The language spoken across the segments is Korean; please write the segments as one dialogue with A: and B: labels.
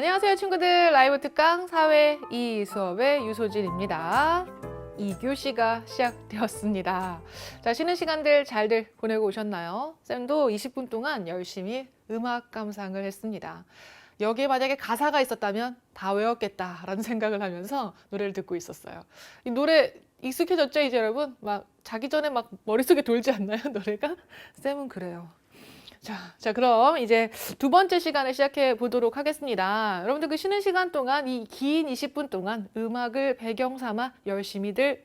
A: 안녕하세요 친구들. 라이브 특강 사회 이 수업의 유소진입니다. 2교시가 시작되었습니다. 자, 쉬는 시간들 잘들 보내고 오셨나요? 쌤도 20분 동안 열심히 음악 감상을 했습니다. 여기에 만약에 가사가 있었다면 다 외웠겠다라는 생각을 하면서 노래를 듣고 있었어요. 이 노래 익숙해졌죠 이제 여러분? 막 자기 전에 막 머릿속에 돌지 않나요 노래가? 쌤은 그래요. 자, 그럼 이제 두 번째 시간을 시작해 보도록 하겠습니다. 여러분들 그 쉬는 시간 동안 이 긴 20분 동안 음악을 배경 삼아 열심히들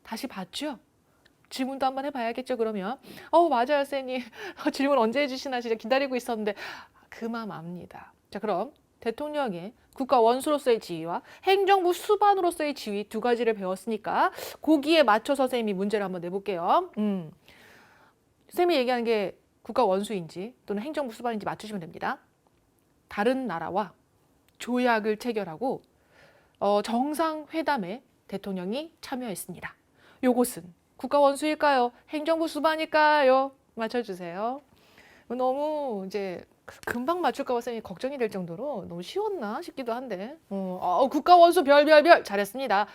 A: 다시 봤죠? 질문도 한번 해봐야겠죠, 그러면. 맞아요, 쌤이. 질문 언제 해주시나 진짜 기다리고 있었는데 그만 압니다. 자, 그럼 대통령의 국가 원수로서의 지위와 행정부 수반으로서의 지위 두 가지를 배웠으니까 거기에 맞춰서 쌤이 문제를 한번 내볼게요. 쌤이 얘기하는 게 국가 원수인지 또는 행정부 수반인지 맞추시면 됩니다. 다른 나라와 조약을 체결하고 정상회담에 대통령이 참여했습니다. 요것은 국가 원수일까요? 행정부 수반일까요? 맞춰주세요. 너무 이제 금방 맞출까 봐 쌤이 걱정이 될 정도로 너무 쉬웠나 싶기도 한데 국가 원수 별별별 잘했습니다.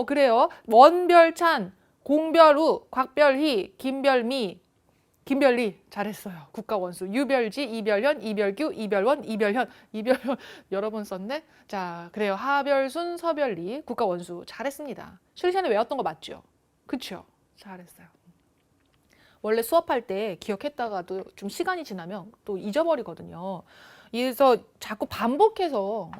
A: 그래요. 원별찬, 공별우, 곽별희, 김별리 잘했어요. 국가 원수. 유별지, 이별현, 이별규, 이별원, 이별현 여러 번 썼네. 자, 그래요. 하별순, 서별리 국가 원수 잘했습니다. 실시간에 외웠던 거 맞죠? 그쵸? 잘했어요. 원래 수업할 때 기억했다가도 좀 시간이 지나면 또 잊어버리거든요. 그래서 자꾸 반복해서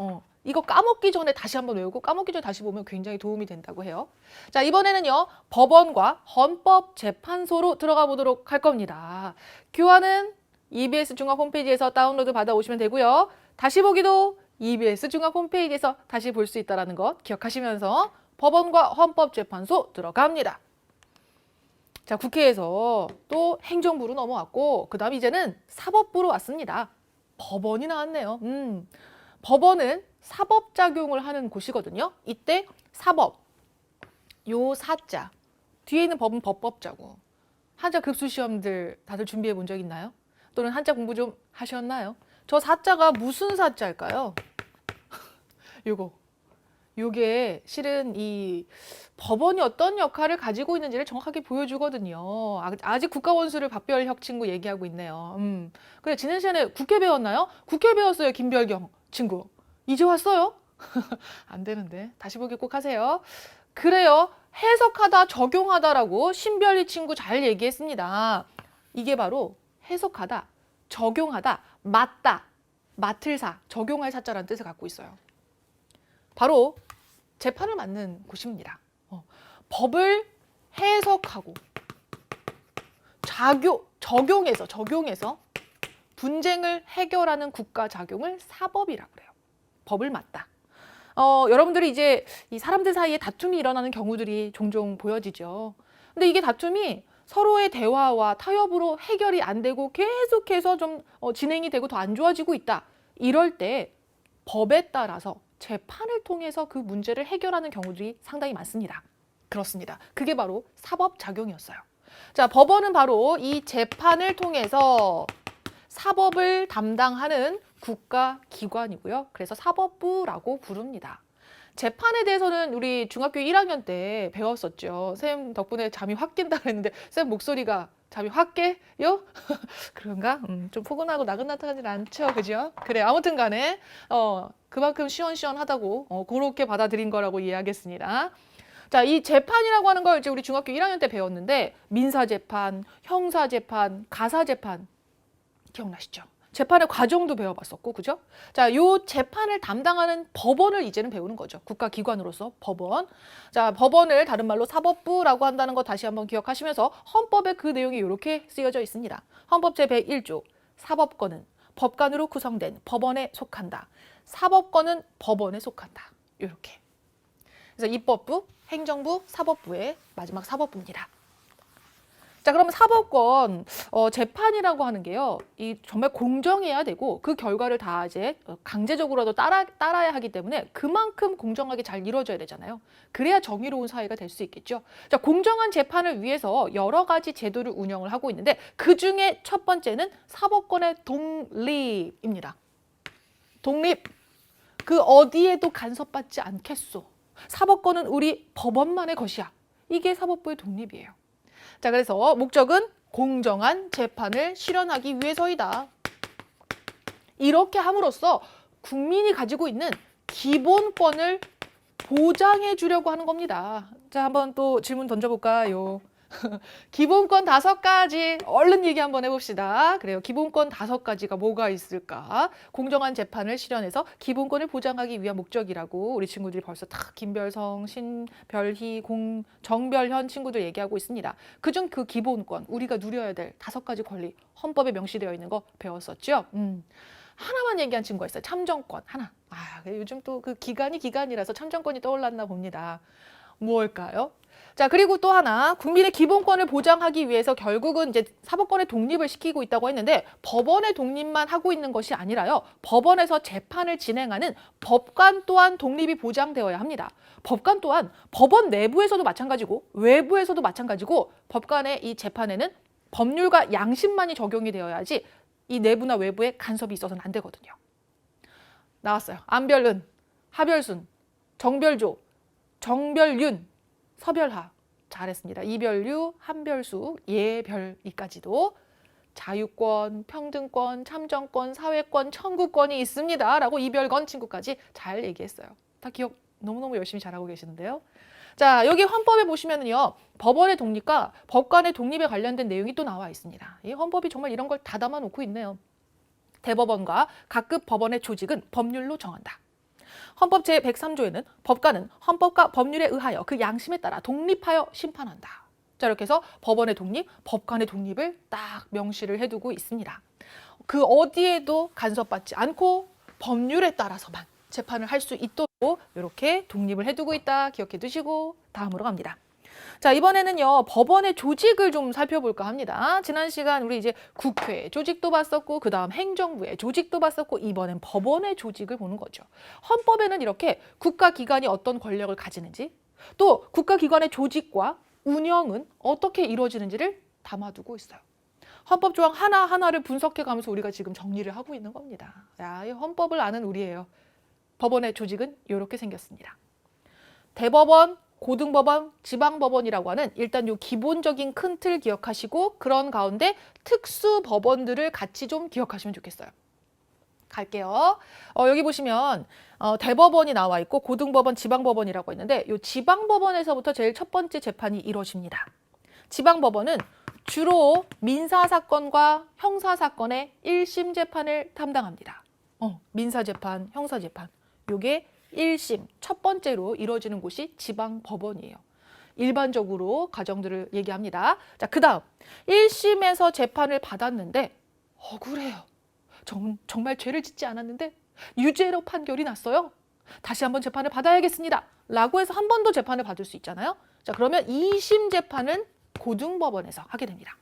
A: 이거 까먹기 전에 다시 한번 외우고 까먹기 전에 다시 보면 굉장히 도움이 된다고 해요. 자, 이번에는요. 법원과 헌법재판소로 들어가 보도록 할 겁니다. 교환은 EBS 중앙 홈페이지에서 다운로드 받아오시면 되고요. 다시 보기도 EBS 중앙 홈페이지에서 다시 볼 수 있다는 것 기억하시면서 법원과 헌법재판소 들어갑니다. 자, 국회에서 또 행정부로 넘어왔고 그 다음 이제는 사법부로 왔습니다. 법원이 나왔네요. 법원은 사법작용을 하는 곳이거든요. 이때 사법, 요 사자, 뒤에 있는 법은 법법자고. 한자 급수시험들 다들 준비해 본 적 있나요? 또는 한자 공부 좀 하셨나요? 저 사자가 무슨 사자일까요? 요게 실은 이 법원이 어떤 역할을 가지고 있는지를 정확하게 보여주거든요. 아직 국가원수를 박별혁 친구 얘기하고 있네요. 그래, 지난 시간에 국회 배웠나요? 국회 배웠어요, 김별경 친구. 이제 왔어요? 안 되는데. 다시 보기 꼭 하세요. 그래요. 해석하다, 적용하다라고 신별리 친구 잘 얘기했습니다. 이게 바로 해석하다, 적용하다, 맞다, 맡을 사, 적용할 사자라는 뜻을 갖고 있어요. 바로 재판을 맡는 곳입니다. 법을 해석하고 적용해서 분쟁을 해결하는 국가작용을 사법이라고 그래요. 법을 맡다. 여러분들이 이제 이 사람들 사이에 다툼이 일어나는 경우들이 종종 보여지죠. 근데 이게 다툼이 서로의 대화와 타협으로 해결이 안 되고 계속해서 좀 진행이 되고 더 안 좋아지고 있다. 이럴 때 법에 따라서 재판을 통해서 그 문제를 해결하는 경우들이 상당히 많습니다. 그렇습니다. 그게 바로 사법작용이었어요. 자, 법원은 바로 이 재판을 통해서 사법을 담당하는 국가기관이고요. 그래서 사법부라고 부릅니다. 재판에 대해서는 우리 중학교 1학년 때 배웠었죠. 쌤 덕분에 잠이 확 깬다 그랬는데 쌤 목소리가 잠이 확 깨요? 그런가? 좀 포근하고 나긋나긋하진 않죠. 그죠? 그래, 아무튼 간에 그만큼 시원시원하다고 그렇게 받아들인 거라고 이해하겠습니다. 자, 이 재판이라고 하는 걸 이제 우리 중학교 1학년 때 배웠는데 민사재판, 형사재판, 가사재판 기억나시죠? 재판의 과정도 배워봤었고, 그죠? 자, 요 재판을 담당하는 법원을 이제는 배우는 거죠. 국가기관으로서 법원. 자, 법원을 다른 말로 사법부라고 한다는 거 다시 한번 기억하시면서 헌법에 그 내용이 이렇게 쓰여져 있습니다. 헌법 제101조 사법권은 법관으로 구성된 법원에 속한다. 사법권은 법원에 속한다. 이렇게. 그래서 입법부, 행정부, 사법부의 마지막 사법부입니다. 자, 그러면 사법권 재판이라고 하는 게요, 이 정말 공정해야 되고 그 결과를 다 이제 강제적으로라도 따라야 하기 때문에 그만큼 공정하게 잘 이루어져야 되잖아요. 그래야 정의로운 사회가 될 수 있겠죠. 자, 공정한 재판을 위해서 여러 가지 제도를 운영을 하고 있는데 그 중에 첫 번째는 사법권의 독립입니다. 독립. 그 어디에도 간섭받지 않겠소. 사법권은 우리 법원만의 것이야. 이게 사법부의 독립이에요. 자, 그래서 목적은 공정한 재판을 실현하기 위해서이다. 이렇게 함으로써 국민이 가지고 있는 기본권을 보장해 주려고 하는 겁니다. 자, 한번 또 질문 던져볼까요? 기본권 5가지 얼른 얘기 한번 해봅시다. 그래요. 기본권 5가지가 뭐가 있을까? 공정한 재판을 실현해서 기본권을 보장하기 위한 목적이라고 우리 친구들이 벌써 다 김별성, 신별희, 정별현 친구들 얘기하고 있습니다. 그중 그 기본권, 우리가 누려야 될 5가지 권리 헌법에 명시되어 있는 거 배웠었죠? 하나만 얘기한 친구가 있어요. 참정권 하나. 요즘 또 그 기간이라서 참정권이 떠올랐나 봅니다. 무엇일까요? 자, 그리고 또 하나, 국민의 기본권을 보장하기 위해서 결국은 이제 사법권의 독립을 시키고 있다고 했는데 법원의 독립만 하고 있는 것이 아니라요. 법원에서 재판을 진행하는 법관 또한 독립이 보장되어야 합니다. 법관 또한 법원 내부에서도 마찬가지고 외부에서도 마찬가지고 법관의 이 재판에는 법률과 양심만이 적용이 되어야지 이 내부나 외부에 간섭이 있어서는 안 되거든요. 나왔어요. 안별은, 하별순, 정별조, 정별윤, 서별하. 잘했습니다. 이별유, 한별수, 예별이까지도 자유권, 평등권, 참정권, 사회권, 청구권이 있습니다. 라고 이별건 친구까지 잘 얘기했어요. 다 기억 너무너무 열심히 잘하고 계시는데요. 자, 여기 헌법에 보시면은요. 법원의 독립과 법관의 독립에 관련된 내용이 또 나와 있습니다. 이 헌법이 정말 이런 걸 다 담아 놓고 있네요. 대법원과 각급 법원의 조직은 법률로 정한다. 헌법 제103조에는 법관은 헌법과 법률에 의하여 그 양심에 따라 독립하여 심판한다. 자, 이렇게 해서 법원의 독립, 법관의 독립을 딱 명시를 해두고 있습니다. 그 어디에도 간섭받지 않고 법률에 따라서만 재판을 할 수 있도록 이렇게 독립을 해두고 있다. 기억해 두시고 다음으로 갑니다. 자, 이번에는요, 법원의 조직을 좀 살펴볼까 합니다. 지난 시간 우리 이제 국회 조직도 봤었고, 그 다음 행정부의 조직도 봤었고, 이번엔 법원의 조직을 보는 거죠. 헌법에는 이렇게 국가기관이 어떤 권력을 가지는지, 또 국가기관의 조직과 운영은 어떻게 이루어지는지를 담아두고 있어요. 헌법 조항 하나하나를 분석해가면서 우리가 지금 정리를 하고 있는 겁니다. 야, 이 헌법을 아는 우리예요. 법원의 조직은 이렇게 생겼습니다. 대법원, 고등법원, 지방법원이라고 하는 일단 요 기본적인 큰 틀 기억하시고 그런 가운데 특수법원들을 같이 좀 기억하시면 좋겠어요. 갈게요. 여기 보시면 대법원이 나와 있고 고등법원, 지방법원이라고 있는데 요 지방법원에서부터 제일 첫 번째 재판이 이루어집니다. 지방법원은 주로 민사사건과 형사사건의 1심 재판을 담당합니다. 민사재판, 형사재판. 요게 1심, 첫 번째로 이루어지는 곳이 지방법원이에요. 일반적으로 가정들을 얘기합니다. 자, 그 다음 1심에서 재판을 받았는데 억울해요. 정말 죄를 짓지 않았는데 유죄로 판결이 났어요. 다시 한번 재판을 받아야겠습니다. 라고 해서 한 번 더 재판을 받을 수 있잖아요. 자, 그러면 2심 재판은 고등법원에서 하게 됩니다.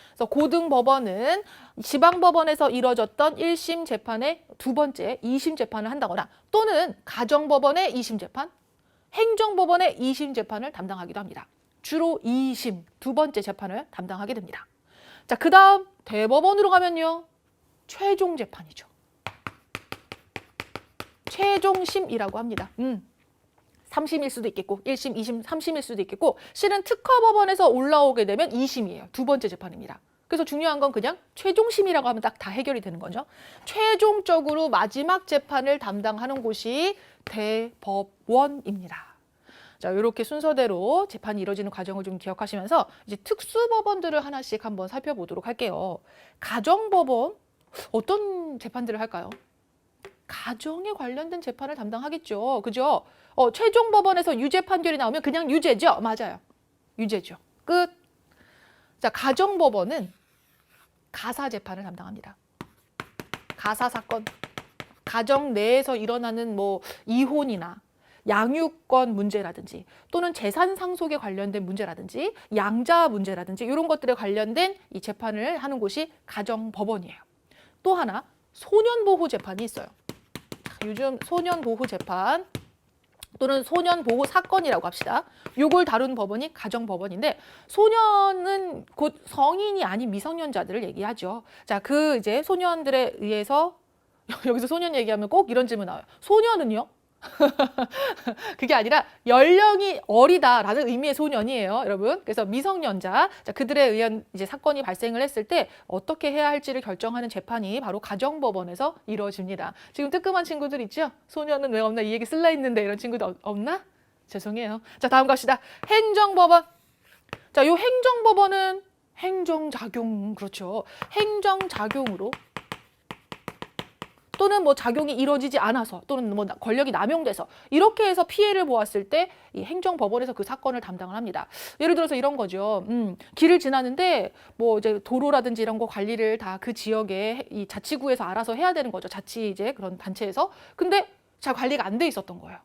A: 그래서 고등법원은 지방법원에서 이뤄졌던 1심 재판의 두 번째 2심 재판을 한다거나 또는 가정법원의 2심 재판, 행정법원의 2심 재판을 담당하기도 합니다. 주로 2심, 두 번째 재판을 담당하게 됩니다. 자, 그 다음 대법원으로 가면요. 최종 재판이죠. 최종심이라고 합니다. 3심일 수도 있겠고 1심, 2심, 3심일 수도 있겠고 실은 특허법원에서 올라오게 되면 2심이에요. 두 번째 재판입니다. 그래서 중요한 건 그냥 최종심이라고 하면 딱 다 해결이 되는 거죠. 최종적으로 마지막 재판을 담당하는 곳이 대법원입니다. 자, 이렇게 순서대로 재판이 이루어지는 과정을 좀 기억하시면서 이제 특수법원들을 하나씩 한번 살펴보도록 할게요. 가정법원, 어떤 재판들을 할까요? 가정에 관련된 재판을 담당하겠죠. 그죠? 최종 법원에서 유죄 판결이 나오면 그냥 유죄죠. 맞아요. 유죄죠. 끝. 자, 가정법원은 가사 재판을 담당합니다. 가사 사건. 가정 내에서 일어나는 뭐 이혼이나 양육권 문제라든지 또는 재산 상속에 관련된 문제라든지 양자 문제라든지 이런 것들에 관련된 이 재판을 하는 곳이 가정법원이에요. 또 하나 소년보호 재판이 있어요. 요즘 소년보호 재판 또는 소년보호 사건이라고 합시다. 요걸 다룬 법원이 가정법원인데 소년은 곧 성인이 아닌 미성년자들을 얘기하죠. 자, 그 이제 소년들에 의해서 여기서 소년 얘기하면 꼭 이런 질문 나와요. 소년은요? 그게 아니라 연령이 어리다라는 의미의 소년이에요, 여러분. 그래서 미성년자, 자, 그들에 의한 이제 사건이 발생을 했을 때 어떻게 해야 할지를 결정하는 재판이 바로 가정법원에서 이루어집니다. 지금 뜨끔한 친구들 있죠? 소년은 왜 없나? 이 얘기 쓸라 했는데 이런 친구들 없나? 죄송해요. 자, 다음 갑시다. 행정법원. 자, 요 행정법원은 행정작용, 그렇죠. 행정작용으로 또는 뭐 작용이 이루어지지 않아서 또는 뭐 권력이 남용돼서 이렇게 해서 피해를 보았을 때 이 행정법원에서 그 사건을 담당을 합니다. 예를 들어서 이런 거죠. 길을 지나는데 뭐 이제 도로라든지 이런 거 관리를 다 그 지역의 이 자치구에서 알아서 해야 되는 거죠. 자치 이제 그런 단체에서. 근데 잘 관리가 안 돼 있었던 거예요.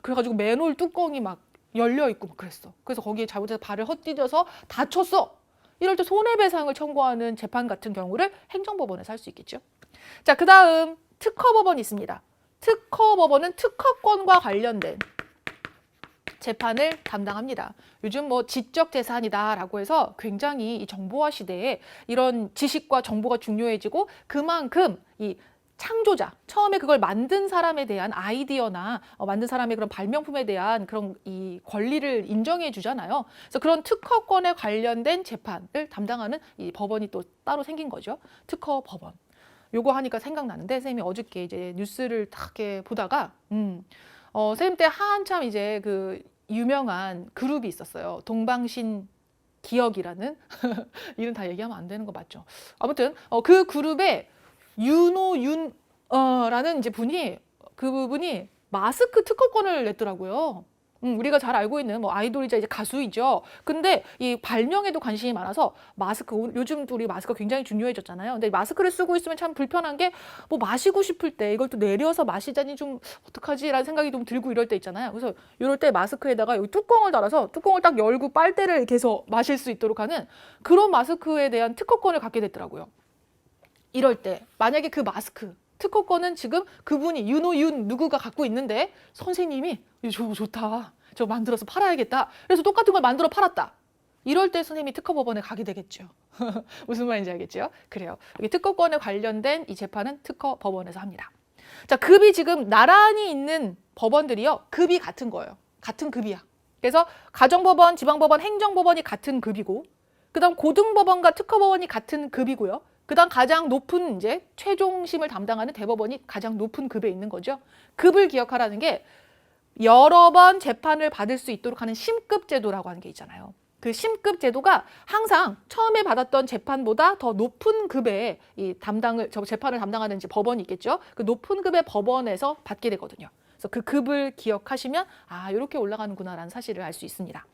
A: 그래가지고 맨홀 뚜껑이 막 열려 있고 막 그랬어. 그래서 거기에 잘못해서 발을 헛디뎌서 다쳤어. 이럴 때 손해배상을 청구하는 재판 같은 경우를 행정법원에서 할 수 있겠죠. 자, 그 다음 특허법원이 있습니다. 특허법원은 특허권과 관련된 재판을 담당합니다. 요즘 뭐 지적재산이다라고 해서 굉장히 이 정보화 시대에 이런 지식과 정보가 중요해지고 그만큼 이 창조자, 처음에 그걸 만든 사람에 대한 아이디어나 만든 사람의 그런 발명품에 대한 그런 이 권리를 인정해 주잖아요. 그래서 그런 특허권에 관련된 재판을 담당하는 이 법원이 또 따로 생긴 거죠. 특허법원. 요거 하니까 생각나는데 선생님이 어저께 이제 뉴스를 딱 이렇게 보다가 선생님 때 한참 이제 그 유명한 그룹이 있었어요. 동방신 기억이라는 이름 다 얘기하면 안 되는 거 맞죠? 아무튼 그 그룹에 윤호윤라는 이제 분이 그분이 마스크 특허권을 냈더라고요. 우리가 잘 알고 있는 뭐 아이돌이자 이제 가수이죠. 근데 이 발명에도 관심이 많아서 마스크, 요즘 우리 마스크가 굉장히 중요해졌잖아요. 근데 마스크를 쓰고 있으면 참 불편한 게 뭐 마시고 싶을 때 이걸 또 내려서 마시자니 좀 어떡하지라는 생각이 좀 들고 이럴 때 있잖아요. 그래서 이럴 때 마스크에다가 여기 뚜껑을 달아서 뚜껑을 딱 열고 빨대를 이렇게 해서 마실 수 있도록 하는 그런 마스크에 대한 특허권을 갖게 됐더라고요. 이럴 때 만약에 그 마스크 특허권은 지금 그분이 윤호윤 누구가 갖고 있는데 선생님이 저거 좋다. 저거 만들어서 팔아야겠다. 그래서 똑같은 걸 만들어 팔았다. 이럴 때 선생님이 특허법원에 가게 되겠죠. 무슨 말인지 알겠죠? 그래요. 여기 특허권에 관련된 이 재판은 특허법원에서 합니다. 자, 급이 지금 나란히 있는 법원들이요. 급이 같은 거예요. 같은 급이야. 그래서 가정법원, 지방법원, 행정법원이 같은 급이고 그다음 고등법원과 특허법원이 같은 급이고요. 그다음 가장 높은 이제 최종심을 담당하는 대법원이 가장 높은 급에 있는 거죠. 급을 기억하라는 게 여러 번 재판을 받을 수 있도록 하는 심급 제도라고 하는 게 있잖아요. 그 심급 제도가 항상 처음에 받았던 재판보다 더 높은 급의 이 재판을 담당하는 이제 법원이 있겠죠. 그 높은 급의 법원에서 받게 되거든요. 그래서 그 급을 기억하시면 아, 이렇게 올라가는구나라는 사실을 알 수 있습니다.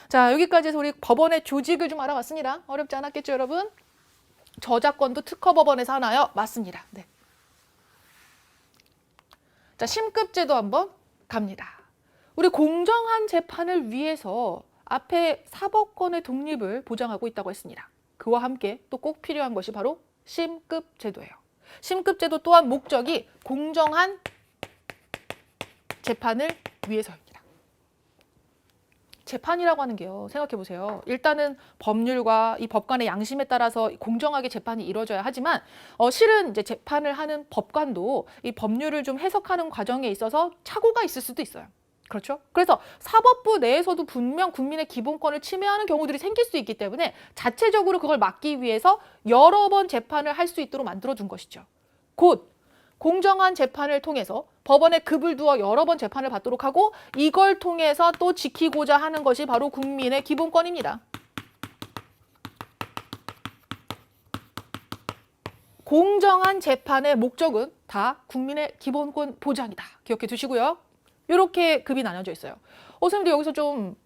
A: 자, 여기까지 해서 우리 법원의 조직을 좀 알아봤습니다. 어렵지 않았겠죠, 여러분? 저작권도 특허법원에서 하나요? 맞습니다. 네. 자, 심급제도 한번 갑니다. 우리 공정한 재판을 위해서 앞에 사법권의 독립을 보장하고 있다고 했습니다. 그와 함께 또 꼭 필요한 것이 바로 심급제도예요. 심급제도 또한 목적이 공정한 재판을 위해서입니다. 재판이라고 하는 게요. 생각해 보세요. 일단은 법률과 이 법관의 양심에 따라서 공정하게 재판이 이루어져야 하지만 실은 이제 재판을 하는 법관도 이 법률을 좀 해석하는 과정에 있어서 착오가 있을 수도 있어요. 그렇죠? 그래서 사법부 내에서도 분명 국민의 기본권을 침해하는 경우들이 생길 수 있기 때문에 자체적으로 그걸 막기 위해서 여러 번 재판을 할 수 있도록 만들어둔 것이죠. 곧 공정한 재판을 통해서 법원에 급을 두어 여러 번 재판을 받도록 하고 이걸 통해서 또 지키고자 하는 것이 바로 국민의 기본권입니다. 공정한 재판의 목적은 다 국민의 기본권 보장이다. 기억해 두시고요. 이렇게 급이 나눠져 있어요. 선생님들 여기서 좀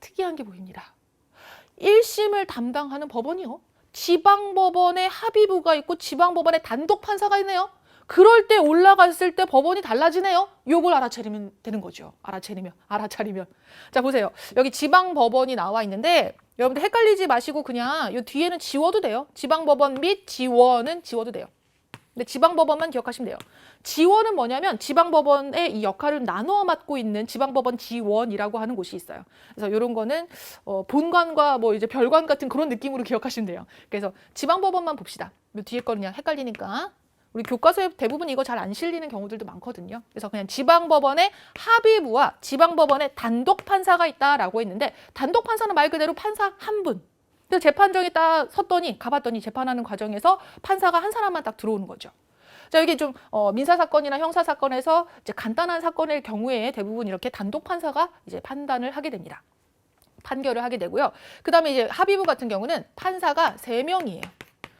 A: 특이한 게 보입니다. 1심을 담당하는 법원이요. 지방법원에 합의부가 있고 지방법원에 단독 판사가 있네요. 그럴 때 올라갔을 때 법원이 달라지네요. 요걸 알아차리면 되는 거죠. 알아차리면. 자, 보세요. 여기 지방법원이 나와 있는데 여러분들 헷갈리지 마시고 그냥 요 뒤에는 지워도 돼요. 지방법원 및 지원은 지워도 돼요. 근데 지방법원만 기억하시면 돼요. 지원은 뭐냐면 지방법원의 이 역할을 나누어 맡고 있는 지방법원 지원이라고 하는 곳이 있어요. 그래서 이런 거는 본관과 뭐 이제 별관 같은 그런 느낌으로 기억하시면 돼요. 그래서 지방법원만 봅시다. 요 뒤에 거는 그냥 헷갈리니까 우리 교과서에 대부분 이거 잘 안 실리는 경우들도 많거든요. 그래서 그냥 지방법원의 합의부와 지방법원의 단독 판사가 있다라고 했는데 단독 판사는 말 그대로 판사 한 분. 그래서 재판정에 딱 섰더니 가봤더니 재판하는 과정에서 판사가 한 사람만 딱 들어오는 거죠. 자, 여기 좀 민사 사건이나 형사 사건에서 이제 간단한 사건의 경우에 대부분 이렇게 단독 판사가 이제 판단을 하게 됩니다. 판결을 하게 되고요. 그다음에 이제 합의부 같은 경우는 판사가 3명이에요.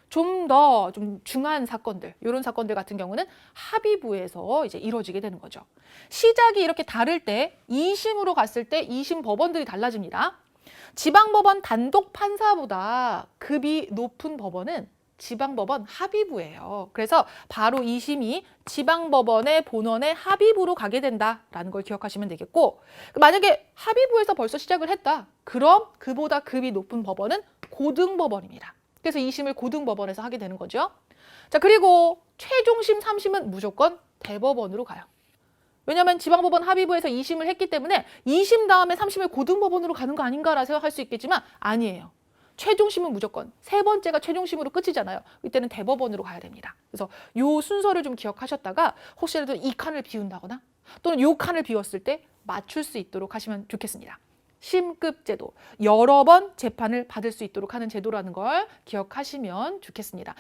A: 좀 더 좀 중한 사건들, 이런 사건들 같은 경우는 합의부에서 이제 이루어지게 되는 거죠. 시작이 이렇게 다를 때 2심으로 갔을 때 2심 법원들이 달라집니다. 지방법원 단독 판사보다 급이 높은 법원은 지방법원 합의부예요. 그래서 바로 2심이 지방법원의 본원의 합의부로 가게 된다라는 걸 기억하시면 되겠고, 만약에 합의부에서 벌써 시작을 했다. 그럼 그보다 급이 높은 법원은 고등법원입니다. 그래서 2심을 고등법원에서 하게 되는 거죠. 자, 그리고 최종심 3심은 무조건 대법원으로 가요. 왜냐하면 지방법원 합의부에서 2심을 했기 때문에 2심 다음에 3심을 고등법원으로 가는 거 아닌가라 생각할 수 있겠지만 아니에요. 최종심은 무조건 3번째가 최종심으로 끝이잖아요. 이때는 대법원으로 가야 됩니다. 그래서 요 순서를 좀 기억하셨다가 혹시라도 이 칸을 비운다거나 또는 요 칸을 비웠을 때 맞출 수 있도록 하시면 좋겠습니다. 심급 제도, 여러 번 재판을 받을 수 있도록 하는 제도라는 걸 기억하시면 좋겠습니다.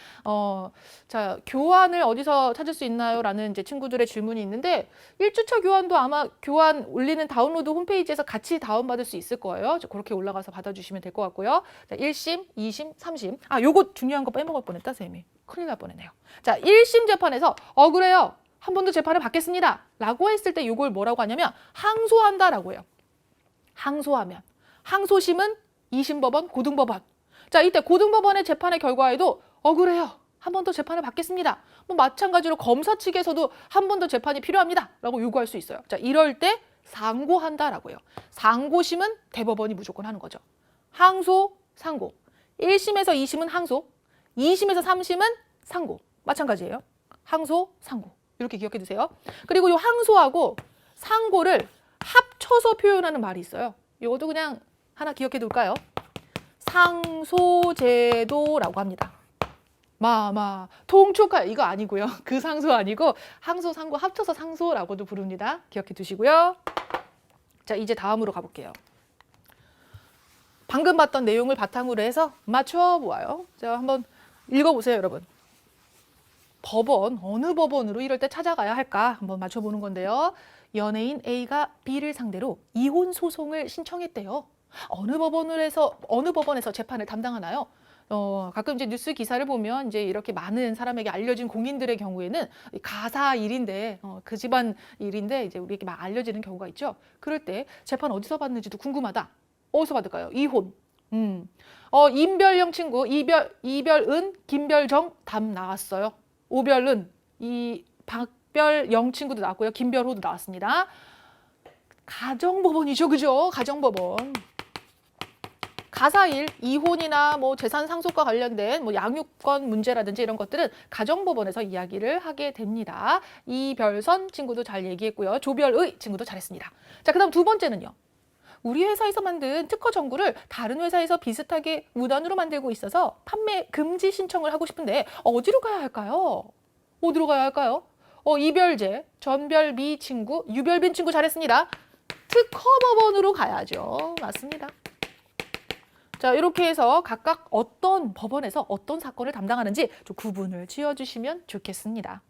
A: 자, 교환을 어디서 찾을 수 있나요? 라는 이제 친구들의 질문이 있는데 1주차 교환도 아마 교환 올리는 다운로드 홈페이지에서 같이 다운받을 수 있을 거예요. 그렇게 올라가서 받아주시면 될 것 같고요. 자, 1심, 2심, 3심. 아, 요거 중요한 거 빼먹을 뻔했다, 쌤이. 큰일 날 뻔했네요. 자, 1심 재판에서 억울해요. 한 번 더 재판을 받겠습니다. 라고 했을 때 요걸 뭐라고 하냐면 항소한다라고 해요. 항소하면. 항소심은 2심 법원, 고등법원. 자, 이때 고등법원의 재판의 결과에도 억울해요. 한 번 더 재판을 받겠습니다. 뭐 마찬가지로 검사 측에서도 한 번 더 재판이 필요합니다. 라고 요구할 수 있어요. 자, 이럴 때 상고한다라고 해요. 상고심은 대법원이 무조건 하는 거죠. 항소, 상고. 1심에서 2심은 항소, 2심에서 3심은 상고. 마찬가지예요. 항소, 상고. 이렇게 기억해 두세요. 그리고 이 항소하고 상고를 합쳐서 표현하는 말이 있어요. 이것도 그냥 하나 기억해 둘까요? 상소제도라고 합니다. 통촉할 이거 아니고요. 그 상소 아니고 항소, 상고 합쳐서 상소라고도 부릅니다. 기억해 두시고요. 자, 이제 다음으로 가볼게요. 방금 봤던 내용을 바탕으로 해서 맞춰보아요. 자, 한번 읽어보세요, 여러분. 법원, 어느 법원으로 이럴 때 찾아가야 할까? 한번 맞춰보는 건데요. 연예인 A가 B를 상대로 이혼 소송을 신청했대요. 어느 법원에서 재판을 담당하나요? 가끔 이제 뉴스 기사를 보면 이제 이렇게 많은 사람에게 알려진 공인들의 경우에는 가사 일인데, 그 집안 일인데 이제 우리에게 막 알려지는 경우가 있죠. 그럴 때 재판 어디서 받는지도 궁금하다. 어디서 받을까요? 이혼. 임별영 친구, 이별은, 김별정 답 나왔어요. 오별은, 박별영 친구도 나왔고요. 김별호도 나왔습니다. 가정법원이죠, 그죠? 가정법원. 가사일, 이혼이나 뭐 재산 상속과 관련된 뭐 양육권 문제라든지 이런 것들은 가정법원에서 이야기를 하게 됩니다. 이별선 친구도 잘 얘기했고요. 조별의 친구도 잘했습니다. 자, 그다음 두 번째는요. 우리 회사에서 만든 특허 전구를 다른 회사에서 비슷하게 무단으로 만들고 있어서 판매 금지 신청을 하고 싶은데 어디로 가야 할까요? 어디로 가야 할까요? 이별재, 전별미 친구, 유별빈 친구 잘했습니다. 특허법원으로 가야죠. 맞습니다. 자, 이렇게 해서 각각 어떤 법원에서 어떤 사건을 담당하는지 좀 구분을 지어주시면 좋겠습니다.